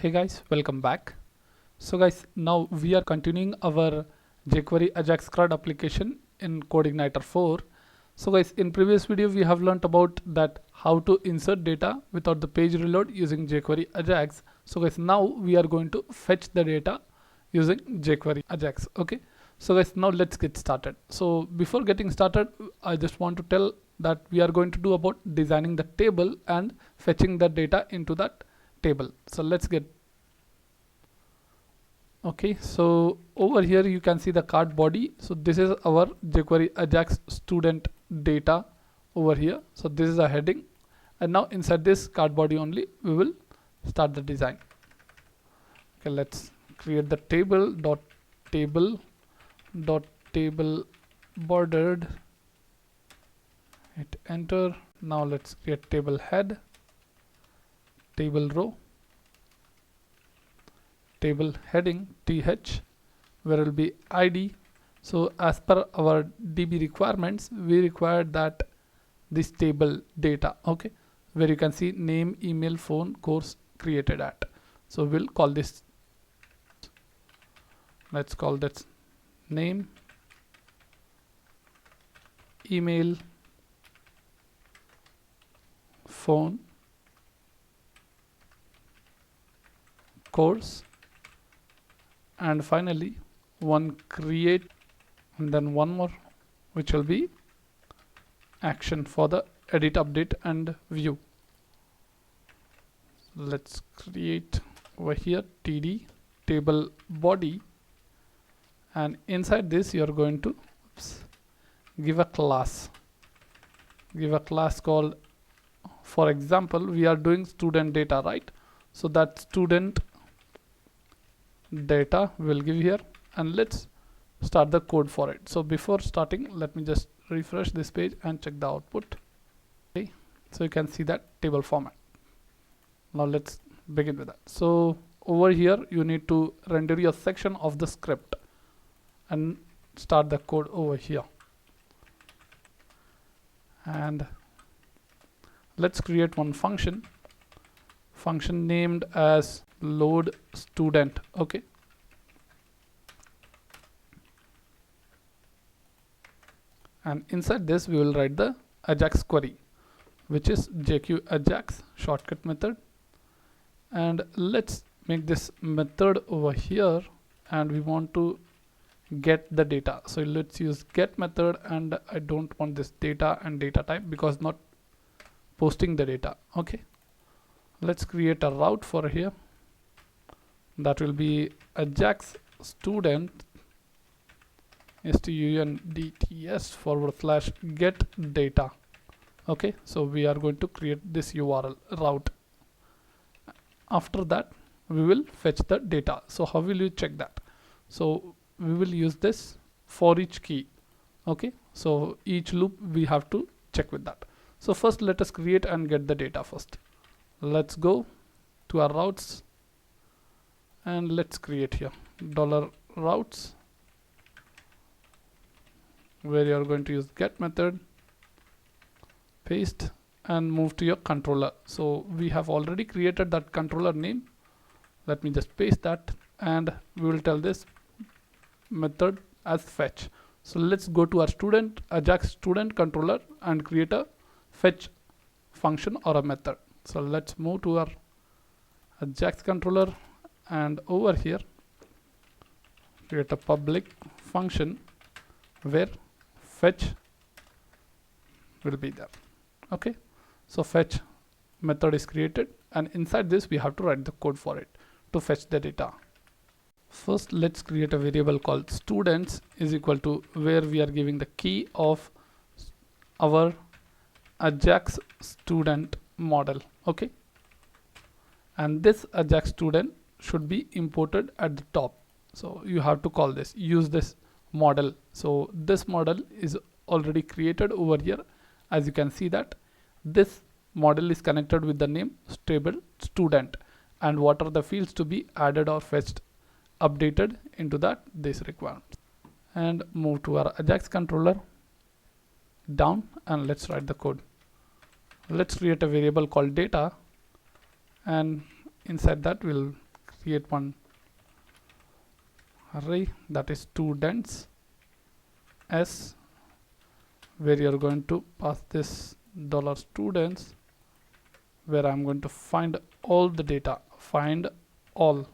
Hey guys, welcome back. So guys, now we are continuing our jQuery Ajax CRUD application in CodeIgniter 4. So guys, in previous video we have learned about that how to insert data without the page reload using jQuery Ajax. So guys, now we are going to fetch the data using jQuery Ajax. Okay. So guys, now let's get started. So before getting started, I just want to tell that we are going to do about designing the table and fetching the data into that table. So let's get okay. So over here you can see the card body. So this is our jQuery Ajax student data over here. So this is a heading, and now inside this card body only we will start the design. Okay, let's create the table bordered, hit enter. Now let's create table head, table row, table heading th, where will be id. So as per our DB requirements, we require that this table data, okay, where you can see name, email, phone, course created at. So we'll call this, let's call that name, email, phone, course, and finally one create, and then one more which will be action for the edit, update and view. Let's create over here td table body, and inside this you are going to give a class called, for example, we are doing student data, right? So that student data we'll give here, and let's start the code for it. So before starting, let me just refresh this page and check the output. Okay, so you can see that table format. Now let's begin with that. So over here you need to render your section of the script and start the code over here. And let's create one function named as load student. Okay, and inside this we will write the Ajax query, which is jq Ajax shortcut method. And let's make this method over here, and we want to get the data. So let's use get method, and I don't want this data and data type because not posting the data. Okay, let's create a route for here that will be Ajax student students / get data. Okay, so we are going to create this URL route. After that we will fetch the data. So how will you check that? So we will use this for each key. Okay, so each loop we have to check with that. So first let us create and get the data first. Let's go to our routes and let's create here $routes, where you are going to use get method, paste, and move to your controller. So we have already created that controller name. Let me just paste that, and we will tell this method as fetch. So let's go to our Ajax student controller and create a fetch function or a method. So let's move to our Ajax controller, and over here create a public function where fetch will be there. Okay, so fetch method is created, and inside this we have to write the code for it to fetch the data. First let's create a variable called students is equal to, where we are giving the key of our Ajax student model. Okay, and this Ajax student should be imported at the top. So you have to call this, use this model. So this model is already created over here. As you can see that this model is connected with the name stable student, and what are the fields to be added or fetched, updated into that this requirement. And move to our Ajax controller down, and let's write the code. Let's create a variable called data, and inside that we'll create one array that is students s, where you're going to pass this dollar students, where I'm going to find all the data, find all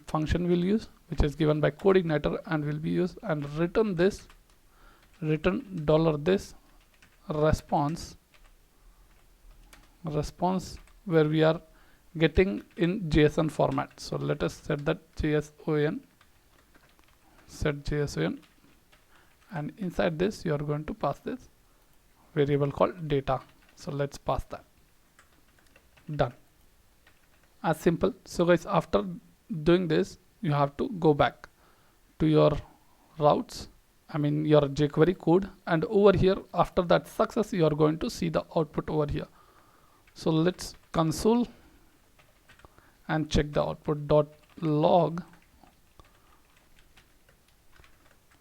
function will use, which is given by CodeIgniter and will be used, and return this, return dollar this response where we are getting in JSON format. So let us set that JSON, set JSON, and inside this you are going to pass this variable called data. So let's pass that. Done. As simple. So guys, after doing this, you have to go back to your routes, I mean your jQuery code, and over here after that success you are going to see the output over here. So let's console and check the output dot log.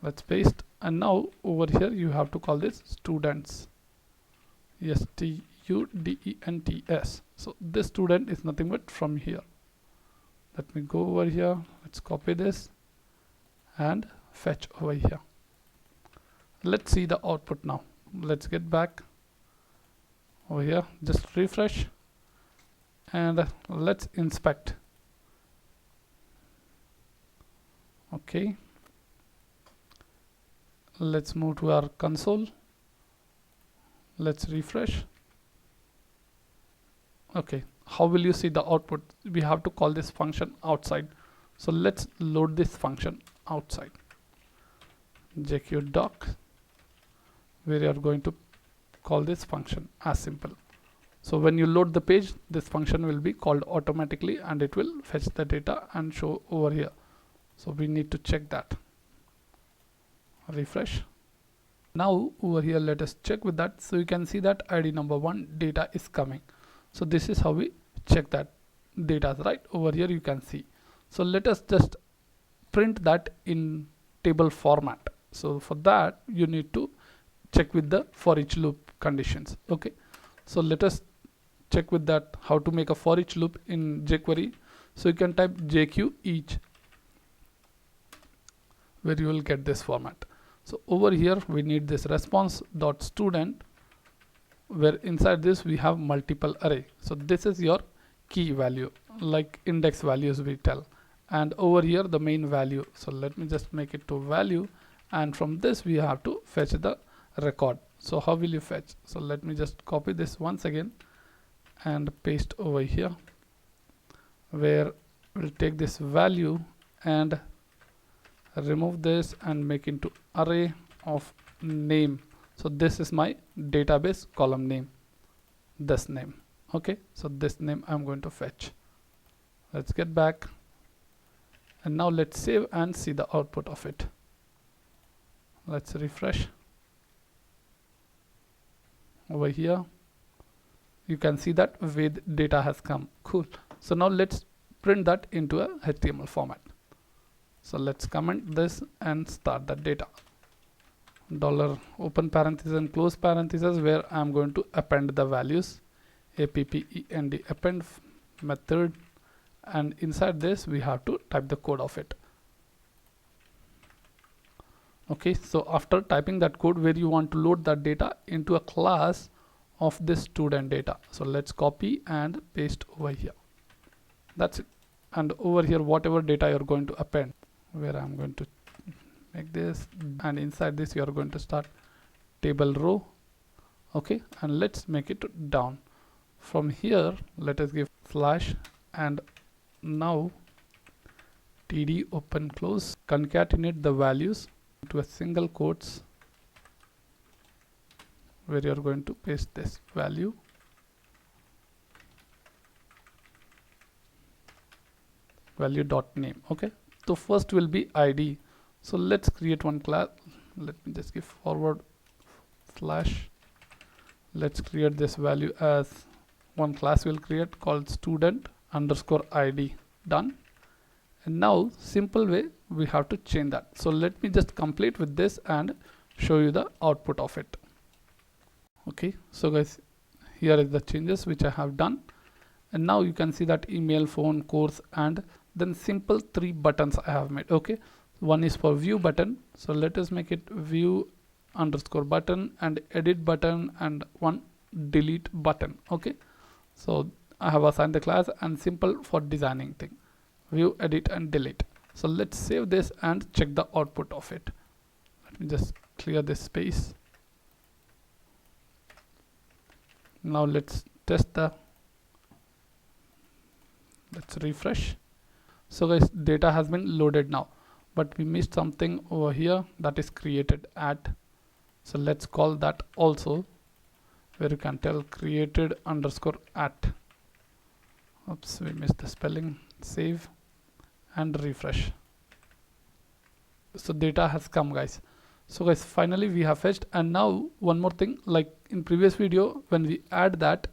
Let's paste, and now over here you have to call this students, students. So this student is nothing but from here. Let me go over here, let's copy this and fetch over here. Let's see the output now. Let's get back over here, just refresh, and let's inspect. Okay, let's move to our console, let's refresh. Okay, how will you see the output? We have to call this function outside. So let's load this function outside. jQdoc, where you are going to call this function as simple. So when you load the page, this function will be called automatically and it will fetch the data and show over here. So we need to check that. Refresh. Now over here let us check with that. So you can see that ID number 1 data is coming. So this is how we check that data, right? Over here you can see. So let us just print that in table format. So for that you need to check with the for each loop conditions. Okay, so let us check with that how to make a for each loop in jQuery. So you can type jq each, where you will get this format. So over here we need this response dot student, where inside this we have multiple array. So this is your key value, like index values we tell, and over here the main value. So let me just make it to value, and from this we have to fetch the record. So how will you fetch? So let me just copy this once again and paste over here, where we'll take this value and remove this and make into array of name. So this is my database column name, this name. Okay, so this name I'm going to fetch. Let's get back, and now let's save and see the output of it. Let's refresh. Over here you can see that with data has come. Cool. So now let's print that into a HTML format. So let's comment this and start that data. Dollar open parenthesis and close parenthesis, where I'm going to append the values, append append method, and inside this we have to type the code of it. Okay, so after typing that code, where you want to load that data into a class of this student data. So let's copy and paste over here. That's it. And over here whatever data you're going to append, where I'm going to make this, and inside this you are going to start table row. Okay, and let's make it down. From here let us give slash, and now td open close, concatenate the values to a single quotes, where you are going to paste this value, value dot name. Okay, so first will be id. So let's create one class. Let me just give forward slash. Let's create this value as one class we'll create called student underscore id. Done. And now simple way we have to change that. So let me just complete with this and show you the output of it. Okay, so guys, here is the changes which I have done, and now you can see that email, phone, course, and then simple 3 buttons I have made. Okay, one is for view button, so let us make it view underscore button, and edit button, and one delete button. Okay, so I have assigned the class, and simple for designing thing, view, edit, and delete. So let's save this and check the output of it. Let me just clear this space. Now let's test let's refresh. So guys, data has been loaded now, but we missed something over here, that is created at. So let's call that also, where you can tell created underscore at. Oops, we missed the spelling. Save and refresh. So data has come, guys. So guys, finally we have fetched. And now one more thing, like in previous video, when we add that,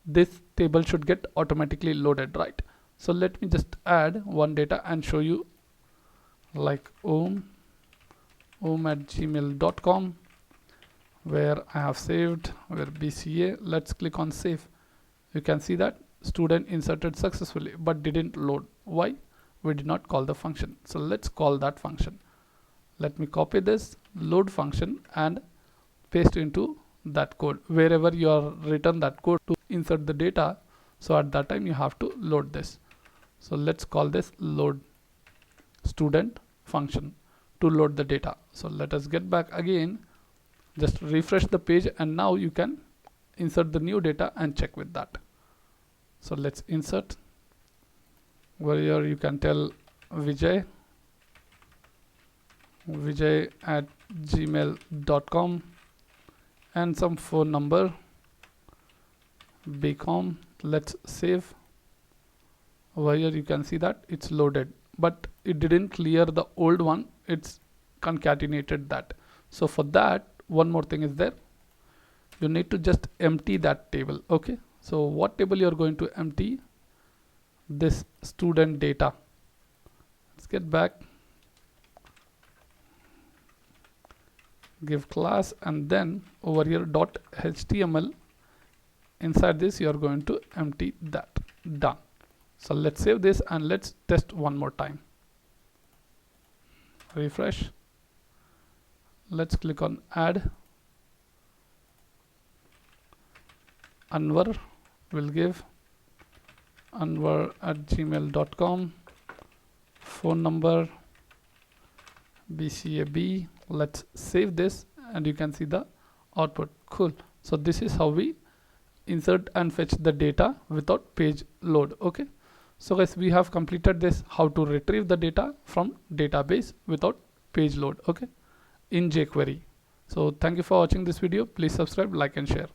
this table should get automatically loaded, right? So let me just add one data and show you, like om at gmail.com, where I have saved, where BCA. Let's click on save. You can see that student inserted successfully, but didn't load. Why? We did not call the function. So let's call that function. Let me copy this load function and paste into that code, wherever you are written that code to insert the data. So at that time you have to load this. So let's call this load student function to load the data. So let us get back again, just refresh the page, and now you can insert the new data and check with that. So let's insert, where here you can tell Vijay at gmail.com, and some phone number, BCom. Let's save. Over here you can see that it's loaded, but it didn't clear the old one, it's concatenated that. So for that, one more thing is there, you need to just empty that table. Okay, so what table you're going to empty? This student data. Let's get back, give class, and then over here .html, inside this you are going to empty that. Done. So let's save this and let's test one more time. Refresh. Let's click on add. Anwar, will give Anwar at gmail.com, phone number BCAB. Let's save this and you can see the output. Cool. So this is how we insert and fetch the data without page load. Okay, so guys, we have completed this, how to retrieve the data from database without page load, okay, in jQuery. So thank you for watching this video. Please subscribe, like, and share.